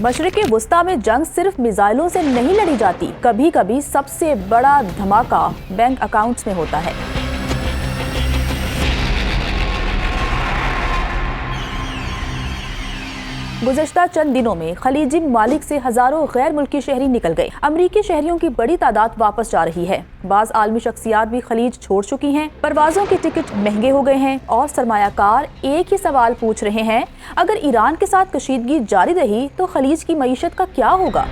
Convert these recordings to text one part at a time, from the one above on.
मशरिक़ वस्ता में जंग सिर्फ मिसाइलों से नहीं लड़ी जाती, कभी कभी सबसे बड़ा धमाका बैंक अकाउंट्स में होता है। गुज़श्ता चंद दिनों में खलीजी ममालिक से हजारों गैर मुल्की शहरी निकल गए। अमरीकी शहरियों की बड़ी तादाद वापस जा रही है। बाज़ आलमी शख्सियात भी खलीज छोड़ चुकी हैं। परवाज़ों के टिकट महंगे हो गए हैं और सरमायाकार एक ही सवाल पूछ रहे हैं, अगर ईरान के साथ कशीदगी जारी रही तो खलीज की मईशत का क्या होगा।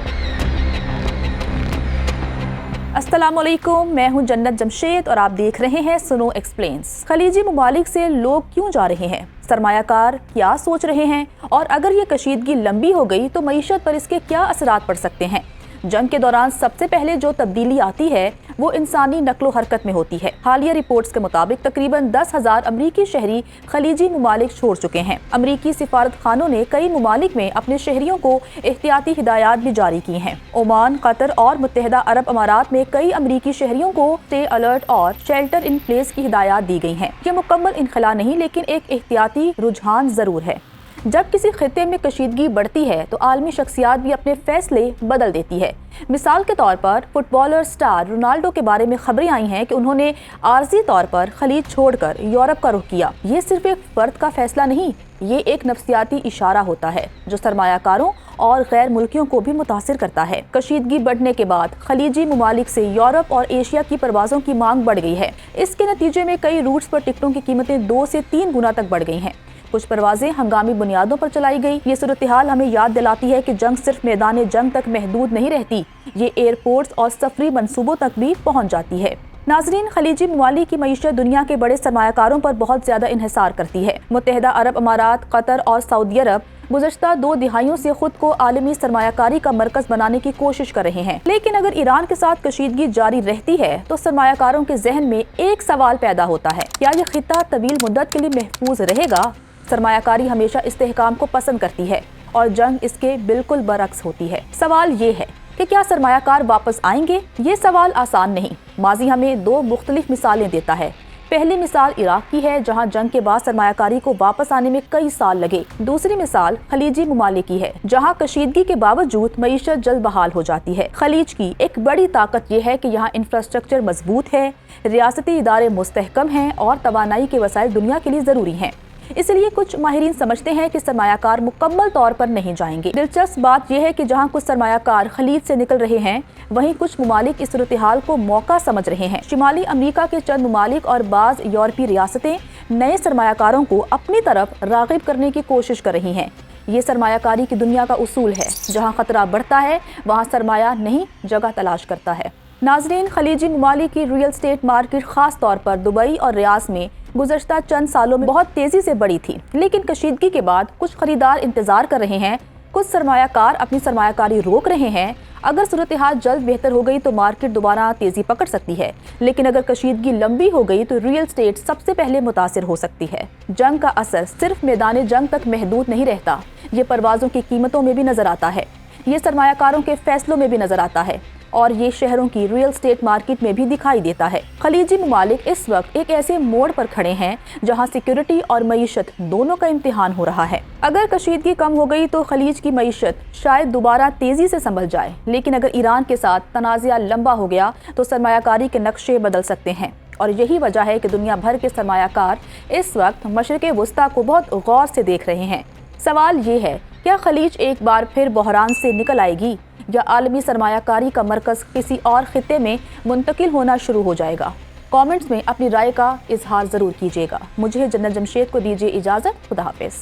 अस्सलाम वालेकुम, मैं हूं जन्नत जमशेद और आप देख रहे हैं सुनो एक्सप्लेन्स। खलीजी ममालिक से लोग क्यों जा रहे हैं, सरमायाकार क्या सोच रहे हैं और अगर ये कशीदगी लंबी हो गई तो मईशत पर इसके क्या असरात पड़ सकते हैं। जंग के दौरान सबसे पहले जो तब्दीली आती है वो इंसानी नक्लो हरकत में होती है। हालिया रिपोर्ट्स के मुताबिक तकरीबन 10,000 अमरीकी शहरी खलीजी ममालिक छोड़ चुके हैं। अमरीकी सिफारत खानों ने कई ममालिक में अपने शहरियों को एहतियाती हिदायत भी जारी की हैं। ओमान, कतर और मुत्तहिदा अरब अमारात में कई अमरीकी शहरियों को स्टे अलर्ट और शेल्टर इन प्लेस की हिदायत दी गई हैं। यह मुकम्मल इनखला नहीं, लेकिन एक एहतियाती रुझान जरूर है। जब किसी खित्ते में कशीदगी बढ़ती है तो आलमी शख्सियात भी अपने फैसले बदल देती है। मिसाल के तौर पर फुटबॉलर स्टार रोनाल्डो के बारे में खबरें आई हैं कि उन्होंने आर्जी तौर पर खलीज छोड़कर यूरोप का रुख किया। ये सिर्फ एक फर्द का फैसला नहीं, ये एक नफ्सियाती इशारा होता है जो सरमायाकारों और गैर मुल्कियों को भी मुतासिर करता है। कशीदगी बढ़ने के बाद खलीजी ममालिक से यूरोप और एशिया की परवाज़ों की मांग बढ़ गई है। इसके नतीजे में कई रूट्स पर टिकटों की कीमतें 2 से 3 गुना तक बढ़ गई हैं। कुछ परवाजें हंगामी बुनियादों पर चलाई गई। ये सूरत-ए-हाल हमें याद दिलाती है कि जंग सिर्फ मैदान जंग तक महदूद नहीं रहती, ये एयरपोर्ट्स और सफरी मंसूबों तक भी पहुंच जाती है। नाजरीन, खलीजी ममालिक की मईशत दुनिया के बड़े सरमायाकारों पर बहुत ज्यादा इन्हिसार करती है। मुत्तहिदा अरब अमारात, कतर और सऊदी अरब गुज़श्ता 2 दिहाइयों से खुद को आलमी सरमायाकारी का मरकज बनाने की कोशिश कर रहे हैं। लेकिन अगर ईरान के साथ कशीदगी जारी रहती है तो सरमायाकारों के जहन में एक सवाल पैदा होता है, क्या यह खित्ता तवील मुद्दत के लिए महफूज रहेगा। सरमायाकारी हमेशा इस्तेहकाम को पसंद करती है और जंग इसके बिल्कुल बरक्स होती है। सवाल ये है कि क्या सरमायाकार वापस आएंगे। ये सवाल आसान नहीं। माजी हमें 2 मुख्तलिफ मिसालें देता है। पहली मिसाल इराक की है, जहां जंग के बाद सरमायाकारी को वापस आने में कई साल लगे। दूसरी मिसाल खलीजी ममालिक की है, जहां कशीदगी के बावजूद मईशत जल्द बहाल हो जाती है। खलीज की एक बड़ी ताकत यह है कि यहाँ इंफ्रास्ट्रक्चर मजबूत है, रियासती इदारे मुस्तहकम हैं और तवानाई के वसाइल दुनिया के लिए जरूरी हैं। इसलिए कुछ माहिरीन समझते हैं कि सरमायाकार मुकम्मल तौर पर नहीं जाएंगे। दिलचस्प बात यह है कि जहां कुछ सरमायाकार खलीज से निकल रहे हैं, वहीं कुछ ममालिक इस सूरत-ए-हाल को मौका समझ रहे हैं। शिमाली अमेरिका के चंद ममालिक और बाज़ यूरोपीय रियासतें नए सरमायाकारों को अपनी तरफ राग़िब करने की कोशिश कर रही हैं। ये सरमायाकारी की दुनिया का उसूल है, जहाँ खतरा बढ़ता है वहाँ सरमाया नहीं जगह तलाश करता है। नाजरीन, खलीजी ममालिक की रियल एस्टेट मार्केट खास तौर पर दुबई और रियाद में गुज़श्ता चंद सालों में बहुत तेजी से बढ़ी थी, लेकिन कशीदगी के बाद कुछ खरीदार इंतजार कर रहे हैं। कुछ सरमायाकार अपनी सरमायाकारी रोक रहे हैं। अगर सूरत-ए-हाल जल्द बेहतर हो गई तो मार्केट दोबारा तेजी पकड़ सकती है, लेकिन अगर कशीदगी लंबी हो गई तो रियल एस्टेट सबसे पहले मुतासिर हो सकती है। जंग का असर सिर्फ मैदान जंग तक महदूद नहीं रहता, ये परवाजों की कीमतों में भी नजर आता है, ये सरमायाकारों के फैसलों में भी नजर आता है और ये शहरों की रियल एस्टेट मार्केट में भी दिखाई देता है। खलीजी ममालिक इस वक्त एक ऐसे मोड़ पर खड़े हैं जहां सिक्योरिटी और मईशत दोनों का इम्तिहान हो रहा है। अगर कशीदगी कम हो गई तो खलीज की मईशत शायद दोबारा तेजी से संभल जाए, लेकिन अगर ईरान के साथ तनाज़ा लंबा हो गया तो सरमायाकारी के नक्शे बदल सकते हैं। और यही वजह है कि दुनिया भर के सरमायाकार इस वक्त मशरिक़ वस्ता को बहुत गौर से देख रहे हैं। सवाल ये है, क्या खलीज एक बार फिर बहरान से निकल आएगी या आलमी सरमायाकारी का मरकज किसी और खित्ते में मुंतकिल होना शुरू हो जाएगा। कमेंट्स में अपनी राय का इजहार ज़रूर कीजिएगा। मुझे जन्नत जमशेद को दीजिए इजाज़त। खुदा हाफिज़।